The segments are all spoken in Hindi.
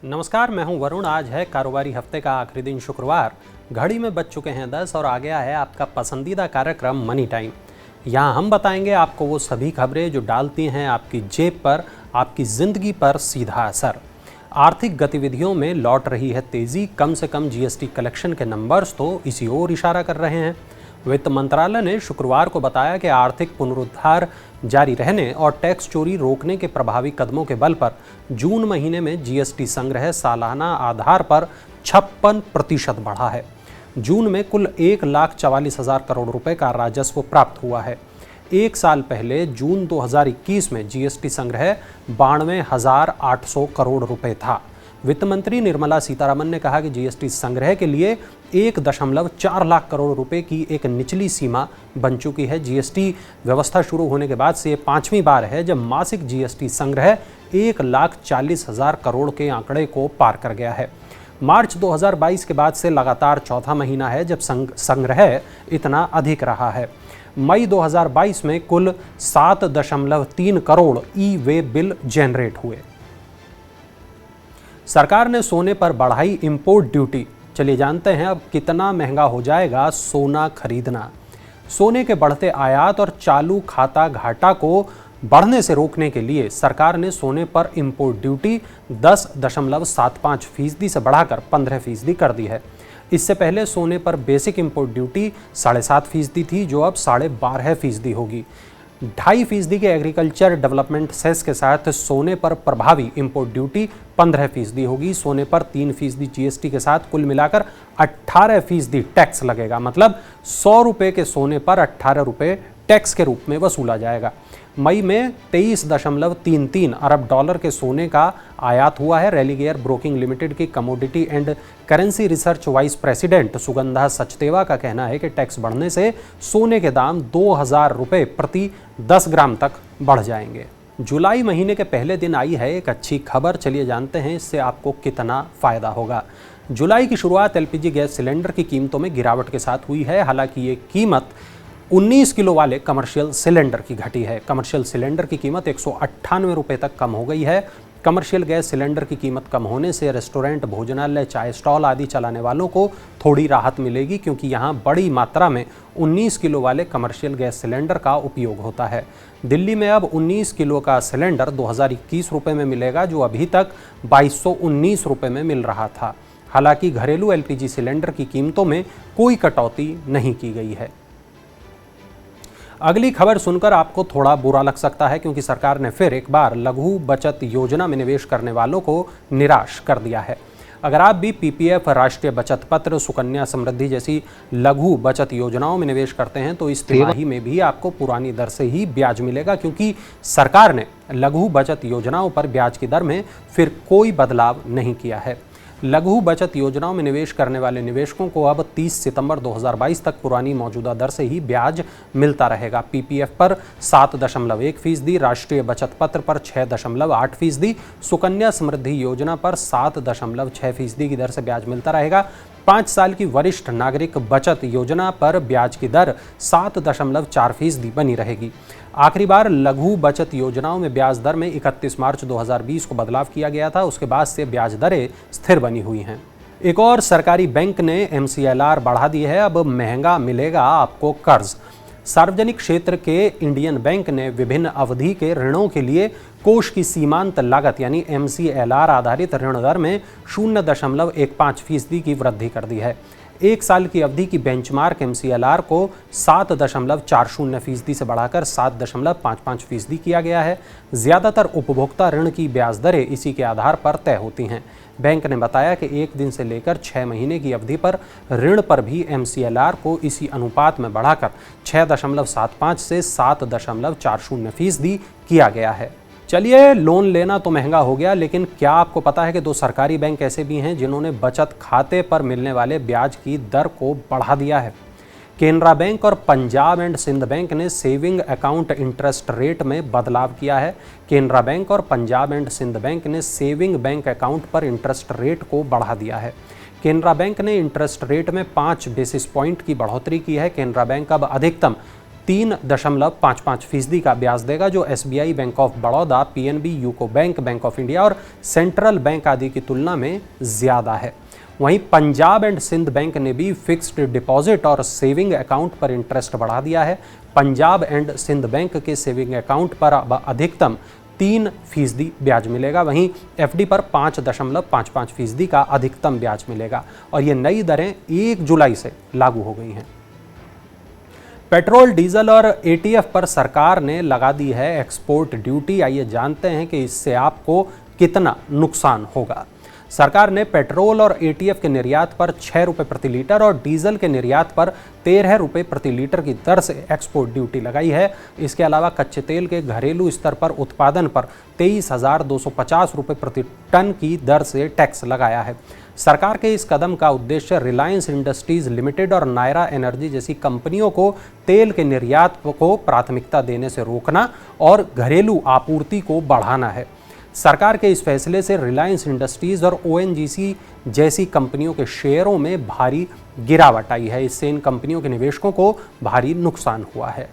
नमस्कार, मैं हूं वरुण। आज है कारोबारी हफ्ते का आखिरी दिन शुक्रवार। घड़ी में बज चुके हैं 10 और आ गया है आपका पसंदीदा कार्यक्रम मनी टाइम। यहाँ हम बताएंगे आपको वो सभी खबरें जो डालती हैं आपकी जेब पर, आपकी ज़िंदगी पर सीधा असर। आर्थिक गतिविधियों में लौट रही है तेज़ी। कम से कम जीएसटी कलेक्शन के नंबर्स तो इसी ओर इशारा कर रहे हैं। वित्त मंत्रालय ने शुक्रवार को बताया कि आर्थिक पुनरुद्धार जारी रहने और टैक्स चोरी रोकने के प्रभावी कदमों के बल पर जून महीने में जीएसटी संग्रह सालाना आधार पर 56% बढ़ा है। जून में कुल 1,44,000 करोड़ रुपए का राजस्व प्राप्त हुआ है। एक साल पहले जून 2021 में जीएसटी संग्रह 92,800 करोड़ रुपए था। वित्त मंत्री निर्मला सीतारमन ने कहा कि जीएसटी संग्रह के लिए 1.4 लाख करोड़ रुपए की एक निचली सीमा बन चुकी है। जीएसटी व्यवस्था शुरू होने के बाद से ये 5वीं बार है जब मासिक जीएसटी संग्रह 1,40,000 करोड़ के आंकड़े को पार कर गया है। मार्च 2022 के बाद से लगातार चौथा महीना है जब संग्रह इतना अधिक रहा है। मई 2022 में कुल 7.3 करोड़ ई वे बिल जनरेट हुए। सरकार ने सोने पर बढ़ाई इंपोर्ट ड्यूटी। चलिए जानते हैं अब कितना महंगा हो जाएगा सोना खरीदना। सोने के बढ़ते आयात और चालू खाता घाटा को बढ़ने से रोकने के लिए सरकार ने सोने पर इंपोर्ट ड्यूटी 10.75% से बढ़ाकर 15% कर दी है। इससे पहले सोने पर बेसिक इंपोर्ट ड्यूटी 7.5% थी, जो अब 12.5% होगी। 2.5% के एग्रीकल्चर डेवलपमेंट सेस के साथ सोने पर प्रभावी इंपोर्ट ड्यूटी 15% होगी। सोने पर 3% जीएसटी के साथ कुल मिलाकर 18% टैक्स लगेगा। मतलब 100 रुपये के सोने पर 18 रुपये टैक्स के रूप में वसूला जाएगा। मई में 23.33 अरब डॉलर के सोने का आयात हुआ है। रेलिगेयर ब्रोकिंग लिमिटेड की commodity and currency research vice president Sugandha Sachdeva का कहना है कि टैक्स बढ़ने से सोने के दाम 2,000 रुपये प्रति 10 ग्राम तक बढ़ जाएंगे। जुलाई महीने के पहले दिन आई है एक अच्छी खबर। चलिए जानते हैं इससे आपको कितना फ़ायदा होगा। जुलाई की शुरुआत एलपीजी गैस सिलेंडर की कीमतों में गिरावट के साथ हुई है। हालांकि ये कीमत 19 किलो वाले कमर्शियल सिलेंडर की घटी है। कमर्शियल सिलेंडर की कीमत 198 रुपये तक कम हो गई है। कमर्शियल गैस सिलेंडर की कीमत कम होने से रेस्टोरेंट, भोजनालय, चाय स्टॉल आदि चलाने वालों को थोड़ी राहत मिलेगी, क्योंकि यहाँ बड़ी मात्रा में 19 किलो वाले कमर्शियल गैस सिलेंडर का उपयोग होता है। दिल्ली में अब 19 किलो का सिलेंडर 2,021 रुपये में मिलेगा, जो अभी तक 2,219 रुपये में मिल रहा था। हालांकि घरेलू एलपीजी सिलेंडर की कीमतों में कोई कटौती नहीं की गई है। अगली खबर सुनकर आपको थोड़ा बुरा लग सकता है, क्योंकि सरकार ने फिर एक बार लघु बचत योजना में निवेश करने वालों को निराश कर दिया है। अगर आप भी पीपीएफ, राष्ट्रीय बचत पत्र, सुकन्या समृद्धि जैसी लघु बचत योजनाओं में निवेश करते हैं तो इस तिमाही में भी आपको पुरानी दर से ही ब्याज मिलेगा, क्योंकि सरकार ने लघु बचत योजनाओं पर ब्याज की दर में फिर कोई बदलाव नहीं किया है। लघु बचत योजनाओं में निवेश करने वाले निवेशकों को अब 30 सितंबर 2022 तक पुरानी मौजूदा दर से ही ब्याज मिलता रहेगा। पीपीएफ पर 7.1%, राष्ट्रीय बचत पत्र पर 6.8%, सुकन्या समृद्धि योजना पर 7.6% की दर से ब्याज मिलता रहेगा। 5 साल की वरिष्ठ नागरिक बचत योजना पर ब्याज की दर 7.4% बनी रहेगी। आखिरी बार लघु बचत योजनाओं में ब्याज दर में 31 मार्च 2020 को बदलाव किया गया था। उसके बाद से ब्याज दरें स्थिर बनी हुई हैं। एक और सरकारी बैंक ने एमसीएलआर बढ़ा दी है। अब महंगा मिलेगा आपको कर्ज। सार्वजनिक क्षेत्र के इंडियन बैंक ने विभिन्न अवधि के ऋणों के लिए कोष की सीमांत लागत यानी एमसीएलआर आधारित ऋण दर में 0.15% की वृद्धि कर दी है। एक साल की अवधि की बेंचमार्क एमसीएलआर को 7.40% से बढ़ाकर 7.55% किया गया है। ज़्यादातर उपभोक्ता ऋण की ब्याज दरें इसी के आधार पर तय होती हैं। बैंक ने बताया कि 1 दिन से लेकर 6 महीने की अवधि पर ऋण पर भी एमसीएलआर को इसी अनुपात में बढ़ाकर 6.75 से 7.40% किया गया है। चलिए, लोन लेना तो महंगा हो गया, लेकिन क्या आपको पता है कि 2 सरकारी बैंक ऐसे भी हैं जिन्होंने बचत खाते पर मिलने वाले ब्याज की दर को बढ़ा दिया है। केनरा बैंक और पंजाब एंड सिंध बैंक ने सेविंग अकाउंट इंटरेस्ट रेट में बदलाव किया है। केनरा बैंक और पंजाब एंड सिंध बैंक ने सेविंग बैंक अकाउंट पर इंटरेस्ट रेट को बढ़ा दिया है। केनरा बैंक ने इंटरेस्ट रेट में 5 बेसिस पॉइंट की बढ़ोतरी की है। केनरा बैंक अब अधिकतम 3.55% का ब्याज देगा, जो SBI, bank of Baroda, PNB, UCO bank, bank of India और सेंट्रल बैंक आदि की तुलना में ज़्यादा है। वहीं पंजाब एंड सिंध बैंक ने भी फिक्स्ड डिपॉजिट और सेविंग अकाउंट पर इंटरेस्ट बढ़ा दिया है। पंजाब एंड सिंध बैंक के सेविंग अकाउंट पर अब अधिकतम 3% ब्याज मिलेगा, वहीं FD पर 5.55% का अधिकतम ब्याज मिलेगा और ये नई दरें 1 जुलाई से लागू हो गई हैं। पेट्रोल, डीजल और ATF पर सरकार ने लगा दी है एक्सपोर्ट ड्यूटी। आइए जानते हैं कि इससे आपको कितना नुकसान होगा। सरकार ने पेट्रोल और ATF के निर्यात पर 6 रुपये प्रति लीटर और डीजल के निर्यात पर 13 रुपये प्रति लीटर की दर से एक्सपोर्ट ड्यूटी लगाई है। इसके अलावा कच्चे तेल के घरेलू स्तर पर उत्पादन पर 23,250 रुपये प्रति टन की दर से टैक्स लगाया है। सरकार के इस कदम का उद्देश्य रिलायंस इंडस्ट्रीज लिमिटेड और नायरा एनर्जी जैसी कंपनियों को तेल के निर्यात को प्राथमिकता देने से रोकना और घरेलू आपूर्ति को बढ़ाना है। सरकार के इस फैसले से रिलायंस इंडस्ट्रीज और ONGC जैसी कंपनियों के शेयरों में भारी गिरावट आई है। इससे इन कंपनियों के निवेशकों को भारी नुकसान हुआ है।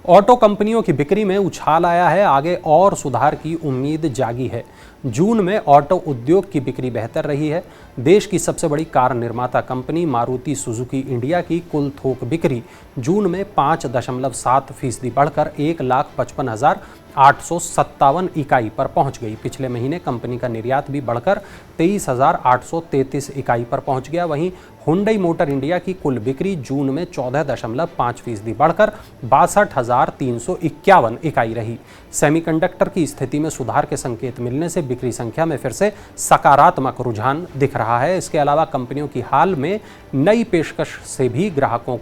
ऑटो कंपनियों की बिक्री में उछाल आया है, आगे और सुधार की उम्मीद जागी है। जून में ऑटो उद्योग की बिक्री बेहतर रही है। देश की सबसे बड़ी कार निर्माता कंपनी मारुति सुजुकी इंडिया की कुल थोक बिक्री जून में 5.7% बढ़कर 1,55,857 इकाई पर पहुंच गई। पिछले महीने कंपनी का निर्यात भी बढ़कर 23,833 इकाई पर पहुंच गया। वहीं हुंडई मोटर इंडिया की कुल बिक्री जून में 14.5% बढ़कर 62,351 इकाई रही। सेमीकंडक्टर की स्थिति में सुधार के संकेत मिलने से बिक्री संख्या में फिर से सकारात्मक रुझान दिख रहा है। इसके अलावा कंपनियों की हाल में नई पेशकश से भी ग्राहकों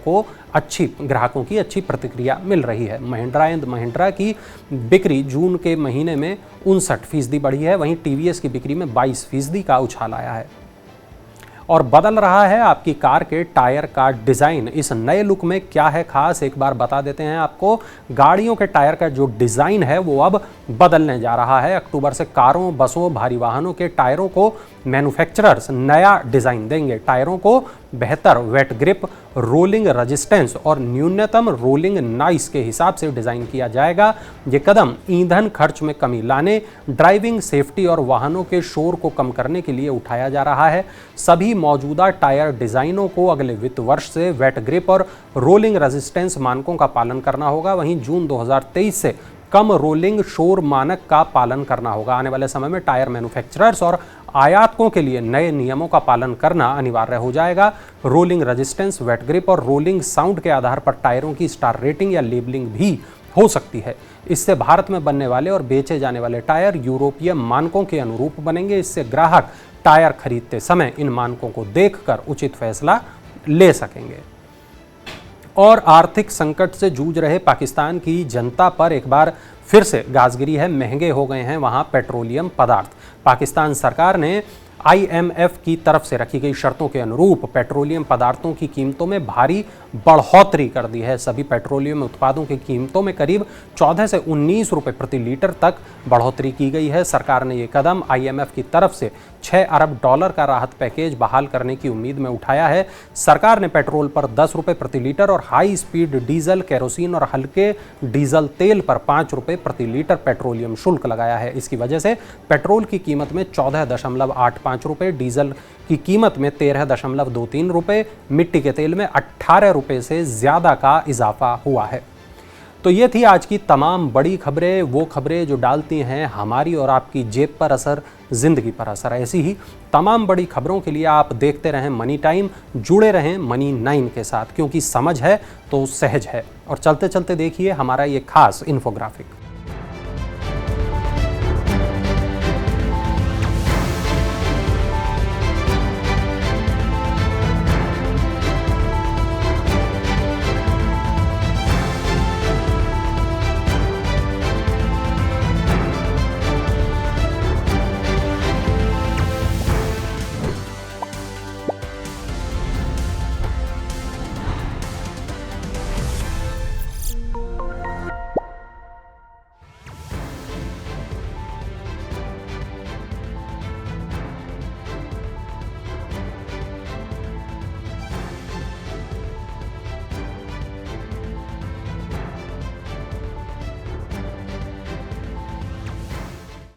की अच्छी प्रतिक्रिया मिल रही है। महिंद्रा एंड महिंद्रा की बिक्री जून के महीने में 59% बढ़ी है। वहीं TVS की बिक्री में 22% का उछाल आया है। और बदल रहा है आपकी कार के टायर का डिज़ाइन। इस नए लुक में क्या है खास, एक बार बता देते हैं आपको। गाड़ियों के टायर का जो डिज़ाइन है वो अब बदलने जा रहा है। अक्टूबर से कारों, बसों, भारी वाहनों के टायरों को मैन्युफैक्चरर्स नया डिज़ाइन देंगे। टायरों को बेहतर वेट ग्रिप, रोलिंग रेजिस्टेंस और न्यूनतम रोलिंग नॉइस के हिसाब से डिज़ाइन किया जाएगा। ये कदम ईंधन खर्च में कमी लाने, ड्राइविंग सेफ्टी और वाहनों के शोर को कम करने के लिए उठाया जा रहा है। सभी मौजूदा टायर डिज़ाइनों को अगले वित्त वर्ष से वेट ग्रिप और रोलिंग रेजिस्टेंस मानकों का पालन करना होगा। वहीं जून 2023 से कम रोलिंग शोर मानक का पालन करना होगा। आने वाले समय में टायर मैन्युफैक्चरर्स और आयातकों के लिए नए नियमों का पालन करना अनिवार्य हो जाएगा। रोलिंग रेजिस्टेंस, वेट ग्रिप और रोलिंग साउंड के आधार पर टायरों की स्टार रेटिंग या लेबलिंग भी हो सकती है। इससे भारत में बनने वाले और बेचे जाने वाले टायर यूरोपीय मानकों के अनुरूप बनेंगे। इससे ग्राहक टायर खरीदते समय इन मानकों को देखकर उचित फैसला ले सकेंगे। और आर्थिक संकट से जूझ रहे पाकिस्तान की जनता पर एक बार फिर से गाजगिरी है। महंगे हो गए हैं वहां पेट्रोलियम पदार्थ। पाकिस्तान सरकार ने IMF की तरफ से रखी गई शर्तों के अनुरूप पेट्रोलियम पदार्थों की कीमतों में भारी बढ़ोतरी कर दी है। सभी पेट्रोलियम उत्पादों की कीमतों में करीब 14 से 19 रुपये प्रति लीटर तक बढ़ोतरी की गई है। सरकार ने ये कदम IMF की तरफ से $6 अरब का राहत पैकेज बहाल करने की उम्मीद में उठाया है। सरकार ने पेट्रोल पर 10 रुपये प्रति लीटर और हाई स्पीड डीजल, केरोसिन और हल्के डीजल तेल पर 5 रुपये प्रति लीटर पेट्रोलियम शुल्क लगाया है। इसकी वजह से पेट्रोल की कीमत में 14.85 रुपये, डीजल की कीमत में 13.23 रुपये, मिट्टी के तेल में 18 रुपये से ज़्यादा का इजाफा हुआ है। तो ये थी आज की तमाम बड़ी खबरें, वो खबरें जो डालती हैं हमारी और आपकी जेब पर असर, ज़िंदगी पर असर। ऐसी ही तमाम बड़ी खबरों के लिए आप देखते रहें मनी टाइम, जुड़े रहें मनी 9 के साथ, क्योंकि समझ है तो सहज है। और चलते चलते देखिए हमारा ये खास इन्फोग्राफिक।